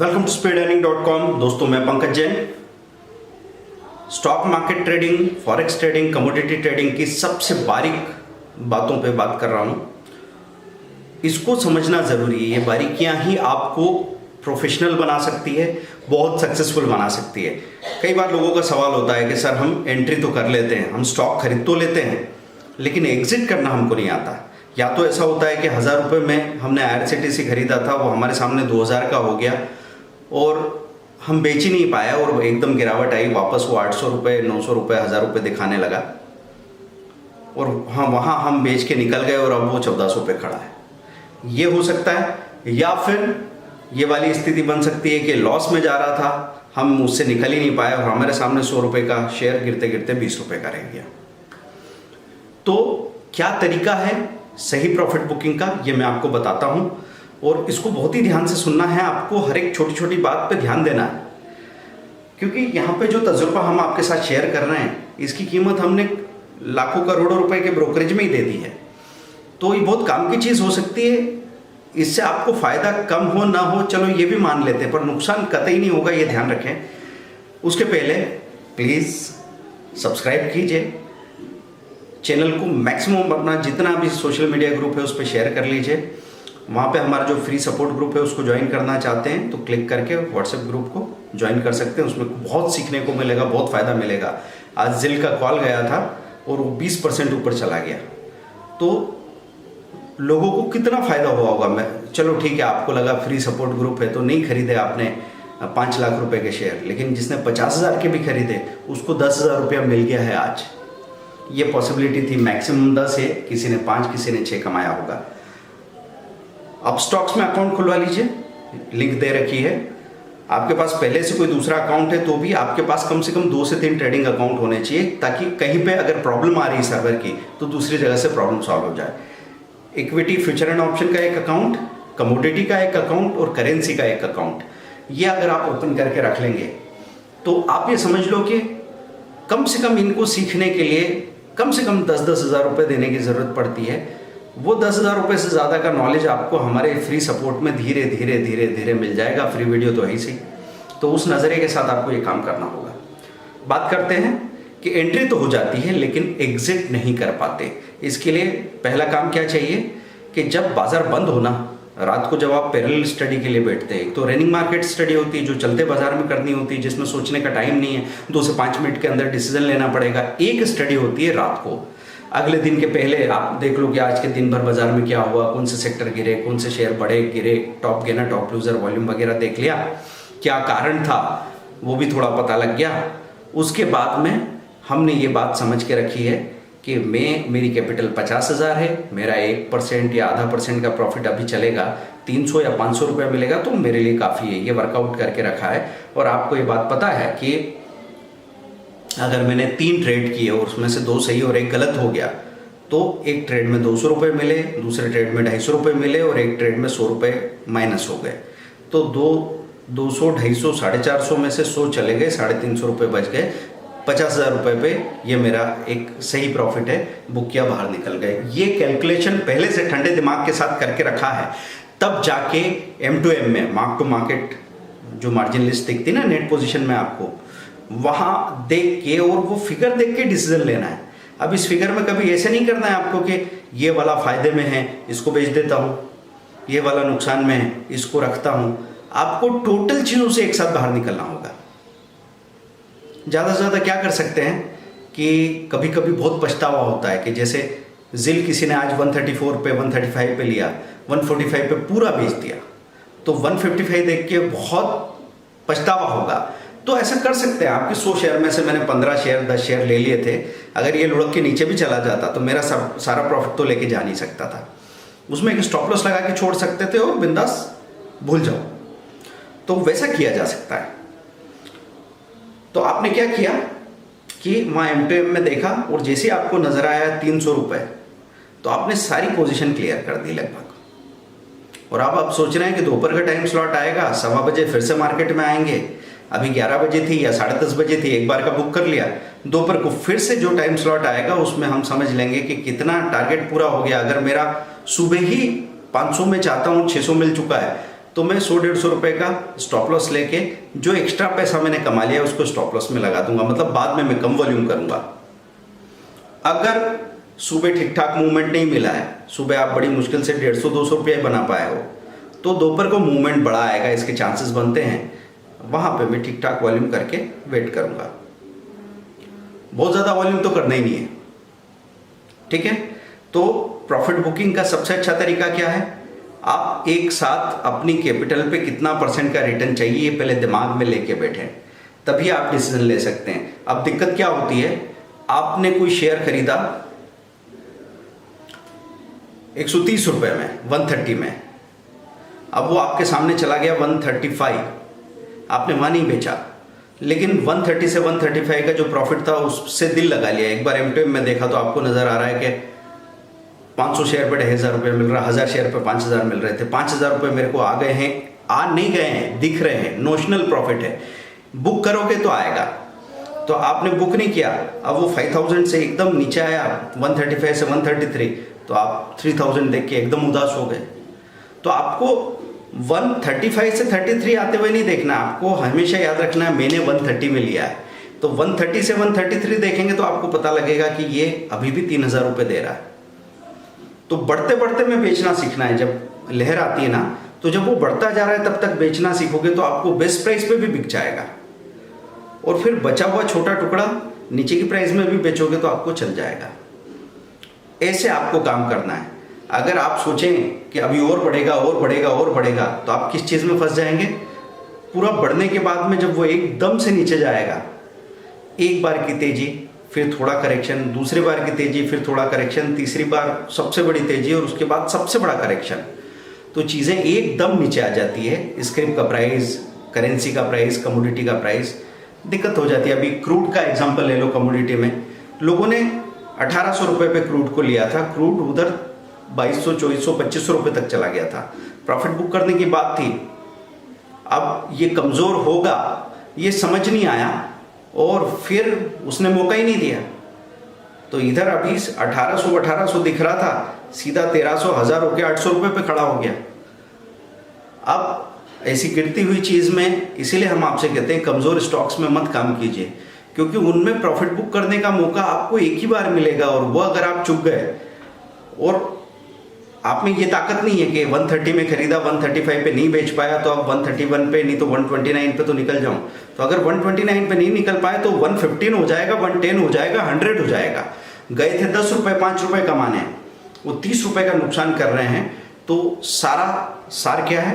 Welcome to speedearning.com। दोस्तों मैं Pankaj Jain stock market trading, forex trading, commodity trading की सबसे बारीक बातों पे बात कर रहा हूँ। इसको समझना ज़रूरी है। ये बारीकियाँ ही आपको प्रोफेशनल बना सकती है, बहुत सक्सेसफुल बना सकती है। कई बार लोगों का सवाल होता है कि सर हम एंट्री तो कर लेते हैं, हम स्टॉक खरीद तो लेते हैं, लेकिन एग्जिट करना हमको नहीं आता। या तो ऐसा होता है कि 1000 रुपये में हमने IRCTC खरीदा था, वो हमारे सामने 2000 का हो गया और हम बेच ही नहीं पाया और एकदम गिरावट आई, वापस वो 800 रुपये, 900 रुपये, 1000 रुपये दिखाने लगा और हाँ वहाँ हम बेच के निकल गए और अब वो 1400 पे खड़ा है। ये हो सकता है। या फिर ये वाली स्थिति बन सकती है कि लॉस में जा रहा था, हम उससे निकल ही नहीं पाए और हमारे सामने 100 रुपये का शेयर गिरते गिरते 20 रुपये का रह गया। तो क्या तरीका है सही प्रॉफिट बुकिंग का, ये मैं आपको बताता हूँ और इसको बहुत ही ध्यान से सुनना है। आपको हर एक छोटी छोटी बात पे ध्यान देना है, क्योंकि यहाँ पे जो तजुर्बा हम आपके साथ शेयर कर रहे हैं इसकी कीमत हमने लाखों करोड़ों रुपए के ब्रोकरेज में ही दे दी है। तो ये बहुत काम की चीज़ हो सकती है। इससे आपको फ़ायदा कम हो ना हो चलो ये भी मान लेते हैं, पर नुकसान कतई नहीं होगा, ये ध्यान रखें। उसके पहले प्लीज़ सब्सक्राइब कीजिए चैनल को, मैक्सिमम अपना जितना भी सोशल मीडिया ग्रुप है उस पर शेयर कर लीजिए। वहाँ पे हमारा जो फ्री सपोर्ट ग्रुप है उसको ज्वाइन करना चाहते हैं तो क्लिक करके व्हाट्सएप ग्रुप को ज्वाइन कर सकते हैं। उसमें बहुत सीखने को मिलेगा, बहुत फ़ायदा मिलेगा। आज जिल का कॉल गया था और वो 20% ऊपर चला गया, तो लोगों को कितना फ़ायदा हुआ होगा। मैं चलो ठीक है, आपको लगा फ्री सपोर्ट ग्रुप है तो नहीं खरीदे आपने 5 लाख रुपए के शेयर, लेकिन जिसने 50,000 के भी खरीदे उसको 10,000 रुपया मिल गया है आज। ये पॉसिबिलिटी थी, मैक्सिमम 10 है, किसी ने 5 किसी ने 6 कमाया होगा। अब स्टॉक्स में अकाउंट खुलवा लीजिए, लिंक दे रखी है। आपके पास पहले से कोई दूसरा अकाउंट है तो भी आपके पास कम से कम 2 से 3 ट्रेडिंग अकाउंट होने चाहिए, ताकि कहीं पे अगर प्रॉब्लम आ रही है सर्वर की तो दूसरी जगह से प्रॉब्लम सॉल्व हो जाए। इक्विटी, फ्यूचर एंड ऑप्शन का एक अकाउंट, कमोडिटी का एक अकाउंट और करेंसी का एक अकाउंट, ये अगर आप ओपन करके रख लेंगे तो आप ये समझ लो कि कम से कम इनको सीखने के लिए कम से कम 10-10 हज़ार रुपये देने की ज़रूरत पड़ती है। वो 10,000 रुपये से ज़्यादा का नॉलेज आपको हमारे फ्री सपोर्ट में धीरे धीरे धीरे धीरे मिल जाएगा। फ्री वीडियो तो है ही सही, तो उस नज़रिए के साथ आपको ये काम करना होगा। बात करते हैं कि एंट्री तो हो जाती है लेकिन एग्जिट नहीं कर पाते। इसके लिए पहला काम क्या चाहिए कि जब बाज़ार बंद हो ना, रात को जब आप पैरेलल स्टडी के लिए बैठते हैं, तो रनिंग मार्केट स्टडी होती है जो चलते बाजार में करनी होती है, जिसमें सोचने का टाइम नहीं है, 2 से 5 मिनट के अंदर डिसीजन लेना पड़ेगा। एक स्टडी होती है रात को, अगले दिन के पहले आप देख लो कि आज के दिन भर बाजार में क्या हुआ, कौन से सेक्टर गिरे, कौन से शेयर बढ़े गिरे, top gainer, top loser, volume वगैरह देख लिया, क्या कारण था वो भी थोड़ा पता लग गया। उसके बाद में हमने ये बात समझ के रखी है कि मेरी कैपिटल 50,000 है, मेरा 1% या आधा % का प्रॉफिट अभी चलेगा, 300 या 500 रुपया मिलेगा तो मेरे लिए काफ़ी है। ये वर्कआउट करके रखा है और आपको ये बात पता है कि अगर मैंने 3 ट्रेड किए और उसमें से 2 सही और 1 गलत हो गया तो एक ट्रेड में 200 रुपये मिले, दूसरे ट्रेड में 250 रुपये मिले और एक ट्रेड में 100 रुपये माइनस हो गए। तो 200, 250, 450 में से 100 चले गए, 350 रुपये बच गए। 50,000 रुपये पे ये मेरा एक सही प्रॉफिट है, बुक किया, बाहर निकल गए। ये कैलकुलेशन पहले से ठंडे दिमाग के साथ करके रखा है, तब जाके M2M में मार्क टू मार्केट जो मार्जिन लिस्ट दिखती ना नेट पोजीशन में, आपको वहाँ देख के और वो फिगर देख के डिसीजन लेना है। अब इस फिगर में कभी ऐसे नहीं करना है आपको कि ये वाला फायदे में है इसको बेच देता हूँ, ये वाला नुकसान में है इसको रखता हूँ। आपको टोटल चीज़ों से एक साथ बाहर निकलना होगा। ज़्यादा से ज़्यादा क्या कर सकते हैं कि कभी कभी बहुत पछतावा होता है कि जैसे जिल किसी ने आज 134 पे 135 पे लिया, 145 पे पूरा बेच दिया, तो 155 देख के बहुत पछतावा होगा। तो ऐसा कर सकते हैं, आपके 100 शेयर में से मैंने 15 शेयर 10 शेयर ले लिए थे, अगर ये लुढ़क के नीचे भी चला जाता तो मेरा सारा प्रॉफिट तो लेके जा नहीं सकता था। उसमें एक स्टॉप लॉस लगा के छोड़ सकते थे और बिंदास भूल जाओ, तो वैसा किया जा सकता है। तो आपने क्या किया कि वहाँ M2M में देखा और जैसे आपको नजर आया 300 रुपये, तो आपने सारी पोजीशन क्लियर कर दी लगभग। और अब आप सोच रहे हैं कि दोपहर का टाइम स्लॉट आएगा, 1:15 बजे फिर से मार्केट में आएंगे। अभी 11 बजे थी या 10:30 बजे थी, एक बार का बुक कर लिया, दोपहर को फिर से जो टाइम स्लॉट आएगा उसमें हम समझ लेंगे कि कितना टारगेट पूरा हो गया। अगर मेरा सुबह ही 500 में चाहता हूँ 600 मिल चुका है, तो मैं 100-150 रुपए का स्टॉप लॉस लेके जो एक्स्ट्रा पैसा मैंने कमा लिया उसको स्टॉप लॉस में लगा दूंगा, मतलब बाद में मैं कम वॉल्यूम करूंगा। अगर सुबह ठीक ठाक मूवमेंट नहीं मिला है, सुबह आप बड़ी मुश्किल से 150-200 रुपये बना पाए हो, तो दोपहर को मूवमेंट बड़ा आएगा, इसके चांसेस बनते हैं, वहां पे मैं ठीक ठाक वॉल्यूम करके वेट करूंगा। बहुत ज़्यादा वॉल्यूम तो करना ही नहीं है, ठीक है। तो प्रॉफिट बुकिंग का सबसे अच्छा तरीका क्या है, आप एक साथ अपनी कैपिटल पे कितना % का रिटर्न चाहिए ये पहले दिमाग में लेके बैठे, तभी आप डिसीजन ले सकते हैं। अब दिक्कत क्या होती है, आपने कोई शेयर खरीदा 130 रुपये में, 130 में, अब वो आपके सामने चला गया 135, आपने वहाँ नहीं बेचा, लेकिन 130 से 135 का जो प्रॉफिट था उससे दिल लगा लिया। एक बार एमटीएम में देखा तो आपको नज़र आ रहा है कि 500 शेयर पे 2,500 रुपये मिल रहा, 1000 शेयर पे 5,000 मिल रहे थे। 5,000 रुपये मेरे को आ गए हैं, आ नहीं गए हैं, दिख रहे हैं, नोशनल प्रॉफिट है। बुक करोगे तो आएगा, तो आपने बुक नहीं किया, अब वो 5,000 से एकदम नीचे आया 135 से 133, तो आप 3,000 देख के एकदम उदास हो गए। तो आपको 135 से 33 आते हुए नहीं देखना, आपको हमेशा याद रखना है मैंने 130 में लिया है। तो 130 से 133 देखेंगे तो आपको पता लगेगा कि ये अभी भी 3,000 रुपये दे रहा है। तो बढ़ते बढ़ते में बेचना सीखना है। जब लहर आती है ना, तो जब वो बढ़ता जा रहा है तब तक बेचना सीखोगे तो आपको बेस्ट प्राइस पे भी बिक जाएगा, और फिर बचा हुआ छोटा टुकड़ा नीचे की प्राइस में भी बेचोगे तो आपको चल जाएगा। ऐसे आपको काम करना है। अगर आप सोचें कि अभी और बढ़ेगा और बढ़ेगा और बढ़ेगा, तो आप किस चीज़ में फंस जाएंगे, पूरा बढ़ने के बाद में जब वो एकदम से नीचे जाएगा, एक बार की तेजी, फिर थोड़ा करेक्शन, दूसरी बार की तेजी, फिर थोड़ा करेक्शन, तीसरी बार सबसे बड़ी तेजी, और उसके बाद सबसे बड़ा करेक्शन, तो चीज़ें एकदम नीचे आ जाती है। स्क्रैप का प्राइस, करेंसी का प्राइस, कमोडिटी का प्राइस, दिक्कत हो जाती है। अभी क्रूड का एग्जांपल ले लो। कमोडिटी में लोगों ने 1,800 रुपये पे क्रूड को लिया था, क्रूड उधर 2,200, 2,400, 2,500 रुपये तक चला गया था, प्रॉफिट बुक करने की बात थी। अब ये कमज़ोर होगा ये समझ नहीं आया, और फिर उसने मौका ही नहीं दिया, तो इधर अभी 1,800 दिख रहा था, सीधा 1,300, 1,000 होकर 800 रुपये पे खड़ा हो गया। अब ऐसी गिरती हुई चीज़ में इसीलिए हम आपसे कहते हैं कमज़ोर स्टॉक्स में मत काम कीजिए, क्योंकि उनमें प्रॉफिट बुक करने का मौका आपको एक ही बार मिलेगा, और वो अगर आप चुक गए और आप में ये ताकत नहीं है कि 130 में खरीदा, 135 पे नहीं बेच पाया तो अब 131 पे, नहीं तो 129 पे तो निकल जाऊं। तो अगर 129 पे नहीं निकल पाए तो 115 हो जाएगा, 110 हो जाएगा, 100 हो जाएगा। गए थे 10 रुपये 5 रुपये कमाने, वो 30 रुपये का नुकसान कर रहे हैं। तो सार क्या है,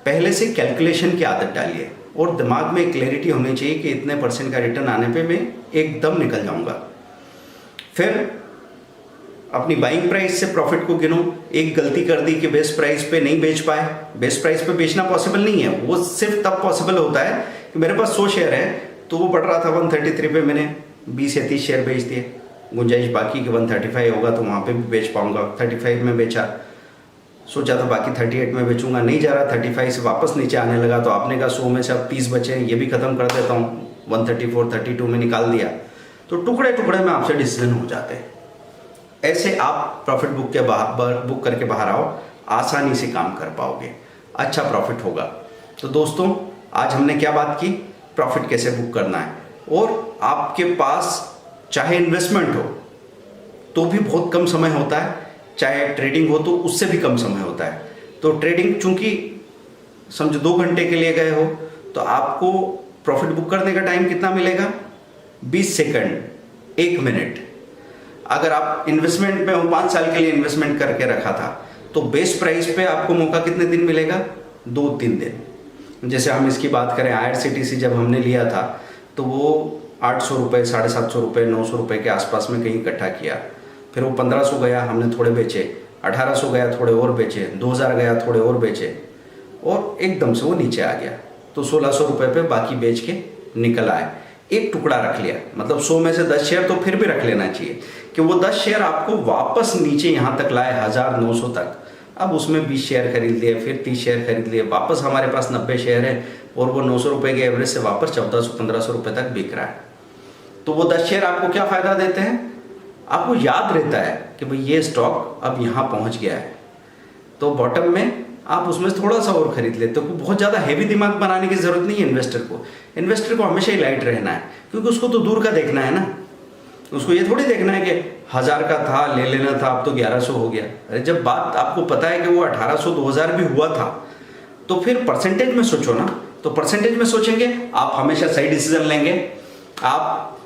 पहले से कैलकुलेशन की आदत डालिए, और दिमाग में क्लैरिटी होनी चाहिए कि इतने % का रिटर्न आने पे मैं एकदम निकल जाऊंगा। फिर अपनी बाइंग प्राइस से प्रॉफिट को गिनो। एक गलती कर दी कि बेस्ट प्राइस पे नहीं बेच पाए, बेस्ट प्राइस पे बेचना पॉसिबल नहीं है, वो सिर्फ तब पॉसिबल होता है कि मेरे पास 100 शेयर है, तो वो बढ़ रहा था 133 पे, मैंने 20 या 30 शेयर बेच दिए, गुंजाइश बाकी कि 135 होगा तो वहाँ पे भी बेच पाऊंगा, 35 में बेचा, सोचा था बाकी 38 में बेचूंगा, नहीं जा रहा, 35 से वापस नीचे आने लगा, तो आपने कहा 100 में से अब 30 बचे, ये भी खत्म कर देता हूँ, 134, 32 में निकाल दिया। तो टुकड़े टुकड़े में आपसे डिसीजन हो जाते हैं। ऐसे आप प्रॉफिट बुक करके बाहर आओ, आसानी से काम कर पाओगे, अच्छा प्रॉफिट होगा। तो दोस्तों, आज हमने क्या बात की, प्रॉफिट कैसे बुक करना है। और आपके पास चाहे इन्वेस्टमेंट हो तो भी बहुत कम समय होता है, चाहे ट्रेडिंग हो तो उससे भी कम समय होता है। तो ट्रेडिंग चूंकि समझो 2 घंटे के लिए गए हो, तो आपको प्रॉफिट बुक करने का टाइम कितना मिलेगा, 20 सेकंड, 1 मिनट। अगर आप इन्वेस्टमेंट में हो, 5 साल के लिए इन्वेस्टमेंट करके रखा था, तो बेस्ट प्राइस पे आपको मौका कितने दिन मिलेगा, 2-3 दिन। जैसे हम इसकी बात करें, IRCTC जब हमने लिया था तो वो 800 रुपये, 750 रुपये, 900 रुपये के आसपास में कहीं इकट्ठा किया, फिर वो 1500 गया, हमने थोड़े बेचे, 1800 गया, थोड़े और बेचे, 2000 गया, थोड़े और बेचे, और एकदम से वो नीचे आ गया, तो 1600 रुपये पे बाकी बेच के निकल आए। एक टुकड़ा रख लिया, मतलब 100 में से 10 शेयर तो फिर भी रख लेना चाहिए कि वो 10 शेयर आपको वापस नीचे यहाँ तक लाए, 1900 तक। अब उसमें 20 शेयर खरीद लिए, फिर 30 शेयर खरीद लिए, वापस हमारे पास 90 शेयर है, और वो 900 रुपये के एवरेज से वापस 1400-1500 रुपये तक बिक रहा है। तो वो 10 शेयर आपको क्या फ़ायदा देते हैं, आपको याद रहता है कि भाई ये स्टॉक अब यहाँ पहुँच गया है, तो बॉटम में आप उसमें थोड़ा सा और खरीद लेते हो। बहुत ज़्यादा हैवी दिमाग बनाने की ज़रूरत नहीं है इन्वेस्टर को। इन्वेस्टर को हमेशा ही लाइट रहना है, क्योंकि उसको तो दूर का देखना है ना। उसको ये थोड़ी देखना है कि 1000 का था ले लेना था, अब तो 1100 हो गया। अरे जब बात आपको पता है कि वो 1800 2000 भी हुआ था, तो फिर परसेंटेज में सोचो ना। तो परसेंटेज में सोचेंगे आप हमेशा सही डिसीजन लेंगे। आप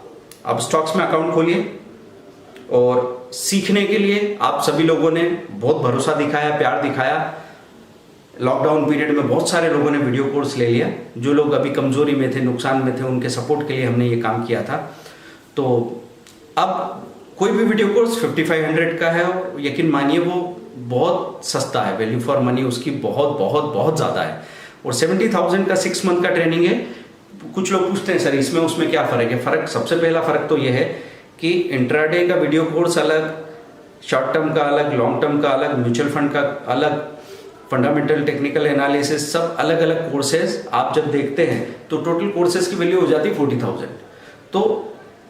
अब स्टॉक्स में अकाउंट खोलिए, और सीखने के लिए आप सभी लोगों ने बहुत भरोसा दिखाया, प्यार दिखाया। लॉकडाउन पीरियड में बहुत सारे लोगों ने वीडियो कोर्स ले लिया। जो लोग अभी कमजोरी में थे, नुकसान में थे, उनके सपोर्ट के लिए हमने ये काम किया था। तो अब कोई भी वीडियो कोर्स 5500 का है, और यकीन मानिए वो बहुत सस्ता है, वैल्यू फॉर मनी उसकी बहुत बहुत बहुत ज़्यादा है। और 70,000 का 6 मंथ का ट्रेनिंग है। कुछ लोग पूछते हैं सर इसमें उसमें क्या फ़र्क है। फ़र्क, सबसे पहला फ़र्क तो ये है कि इंट्राडे का वीडियो कोर्स अलग, शॉर्ट टर्म का अलग, लॉन्ग टर्म का अलग, म्यूचुअल फंड का अलग, फंडामेंटल टेक्निकल एनालिसिस, सब अलग अलग कोर्सेज आप जब देखते हैं तो टोटल कोर्सेज की वैल्यू हो जाती है 40,000। तो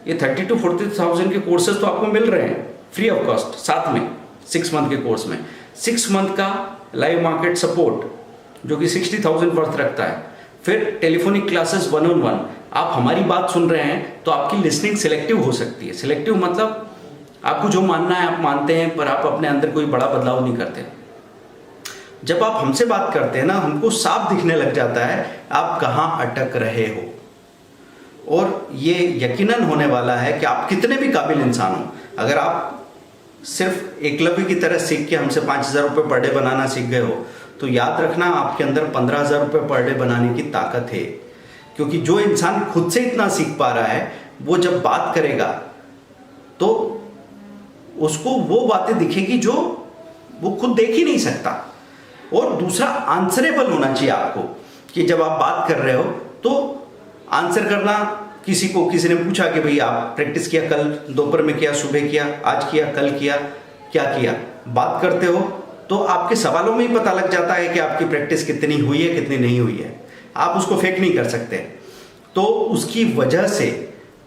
ये 30 to 40,000 के कोर्सेज तो आपको मिल रहे हैं फ्री ऑफ कॉस्ट, साथ में 6 मंथ के कोर्स में 6 मंथ का लाइव मार्केट सपोर्ट जो कि 60,000 वर्थ रखता है। फिर टेलीफोनिक क्लासेस 1-on-1। आप हमारी बात सुन रहे हैं तो आपकी लिसनिंग सिलेक्टिव हो सकती है। सिलेक्टिव मतलब आपको जो मानना है आप मानते हैं, पर आप अपने अंदर कोई बड़ा बदलाव नहीं करते। जब आप हमसे बात करते हैं ना, हमको साफ दिखने लग जाता है आप कहाँ अटक रहे हो। और ये यकीनन होने वाला है कि आप कितने भी काबिल इंसान हो, अगर आप सिर्फ एकलव्य की तरह सीख के हमसे 5,000 रुपये पर डे बनाना सीख गए हो, तो याद रखना आपके अंदर 15,000 रुपये पर डे बनाने की ताकत है। क्योंकि जो इंसान खुद से इतना सीख पा रहा है, वो जब बात करेगा तो उसको वो बातें दिखेगी जो वो खुद देख ही नहीं सकता। और दूसरा, आंसरेबल होना चाहिए आपको, कि जब आप बात कर रहे हो तो आंसर करना। किसी ने पूछा कि भाई आप प्रैक्टिस किया, कल दोपहर में किया, सुबह किया, आज किया, कल किया, क्या किया। बात करते हो तो आपके सवालों में ही पता लग जाता है कि आपकी प्रैक्टिस कितनी हुई है, कितनी नहीं हुई है। आप उसको फेक नहीं कर सकते। तो उसकी वजह से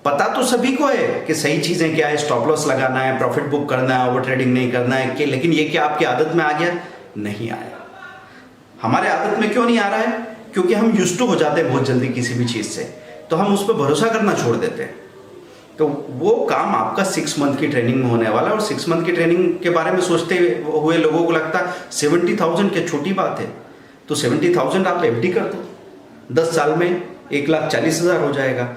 पता तो सभी को है कि सही चीज़ें क्या है, स्टॉप लॉस लगाना है, प्रॉफिट बुक करना है, ओवर ट्रेडिंग नहीं करना है कि, लेकिन ये क्या आपकी आदत में आ गया? नहीं आया। हमारे आदत में क्यों नहीं आ रहा है? क्योंकि हम यूज्ड टू हो जाते हैं बहुत जल्दी किसी भी चीज़ से, तो हम उस पर भरोसा करना छोड़ देते हैं। तो वो काम आपका 6 मंथ की ट्रेनिंग में होने वाला है। और 6 मंथ की ट्रेनिंग के बारे में सोचते हुए लोगों को लगता है 70,000 क्या छोटी बात है। तो 70,000 आप एफडी कर दो, 10 साल में 1,40,000 हो जाएगा।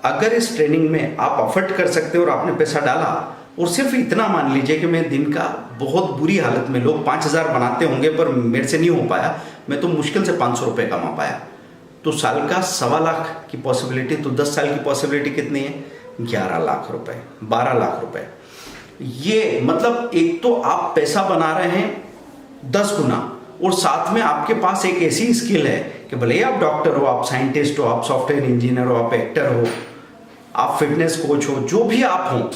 अगर इस ट्रेनिंग में आप अफर्ट कर सकते हो और आपने पैसा डाला, और सिर्फ इतना मान लीजिए कि मैं दिन का बहुत बुरी हालत में, लोग 5,000 बनाते होंगे पर मेरे से नहीं हो पाया, मैं तो मुश्किल से 500 रुपये कमा पाया, तो साल का 1.25 लाख की पॉसिबिलिटी। तो 10 साल की पॉसिबिलिटी कितनी है? 11 लाख रुपए, 12 लाख रुपए। ये मतलब एक तो आप पैसा बना रहे हैं 10 गुना, और साथ में आपके पास एक ऐसी स्किल है कि भले आप डॉक्टर हो, आप साइंटिस्ट हो, आप सॉफ्टवेयर इंजीनियर हो, आप एक्टर हो, आप फिटनेस कोच हो, जो भी आप हो,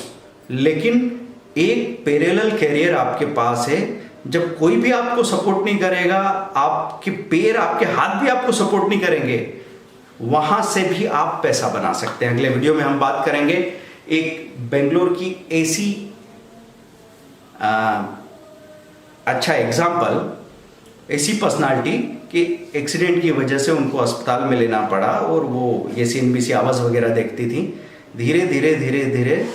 लेकिन एक पैरेलल कैरियर आपके पास है। जब कोई भी आपको सपोर्ट नहीं करेगा, आपके पैर, आपके हाथ भी आपको सपोर्ट नहीं करेंगे, वहां से भी आप पैसा बना सकते हैं। अगले वीडियो में हम बात करेंगे एक बेंगलोर की ऐसी अच्छा एग्जाम्पल, ऐसी पर्सनालिटी कि एक्सीडेंट की वजह से उनको अस्पताल में लेना पड़ा, और वो ये CNBC आवाज़ वगैरह देखती थी। धीरे धीरे धीरे धीरे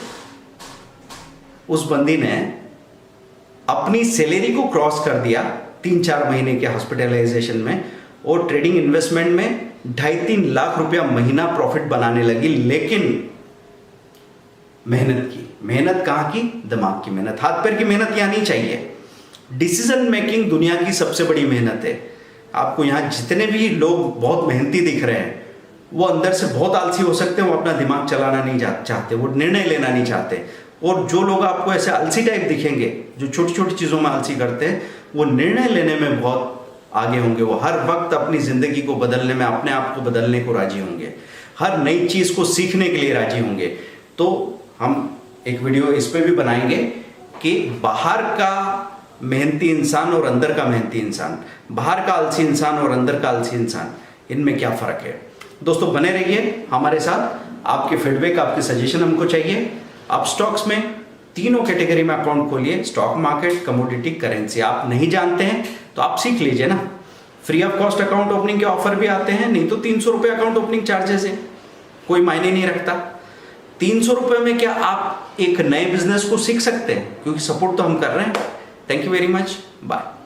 उस बंदी ने अपनी सैलरी को क्रॉस कर दिया 3-4 महीने के हॉस्पिटलाइजेशन में, और ट्रेडिंग इन्वेस्टमेंट में 2.5-3 लाख रुपया महीना प्रॉफिट बनाने लगी। लेकिन मेहनत की, मेहनत कहाँ की? दिमाग की मेहनत, हाथ पैर की मेहनत यहाँ नहीं चाहिए। डिसीजन मेकिंग दुनिया की सबसे बड़ी मेहनत है। आपको यहाँ जितने भी लोग बहुत मेहनती दिख रहे हैं, वो अंदर से बहुत आलसी हो सकते हैं, वो अपना दिमाग चलाना नहीं चाहते, वो निर्णय लेना नहीं चाहते। और जो लोग आपको ऐसे आलसी टाइप दिखेंगे, जो छोटी छोटी चीज़ों में आलसी करते हैं, वो निर्णय लेने में बहुत आगे होंगे। वो हर वक्त अपनी ज़िंदगी को बदलने में, अपने आप को बदलने को राजी होंगे, हर नई चीज़ को सीखने के लिए राजी होंगे। तो हम एक वीडियो इस पर भी बनाएंगे कि बाहर का मेहनती इंसान और अंदर का मेहनती इंसान, बाहर का आलसी इंसान और अंदर का आलसी इंसान, इनमें क्या फ़र्क है। दोस्तों बने रहिए हमारे साथ। आपके फीडबैक, आपके सजेशन हमको चाहिए। आप स्टॉक्स में तीनों कैटेगरी में अकाउंट खोलिए, स्टॉक मार्केट, कमोडिटी, करेंसी। आप नहीं जानते हैं तो आप सीख लीजिए ना। Free of cost account opening के ऑफर भी आते हैं, नहीं तो 300 रुपये अकाउंट ओपनिंग चार्जेस है, कोई मायने नहीं रखता। 300 रुपये में क्या आप एक नए बिजनेस को सीख सकते हैं, क्योंकि सपोर्ट तो हम कर रहे हैं। Thank you very much, bye.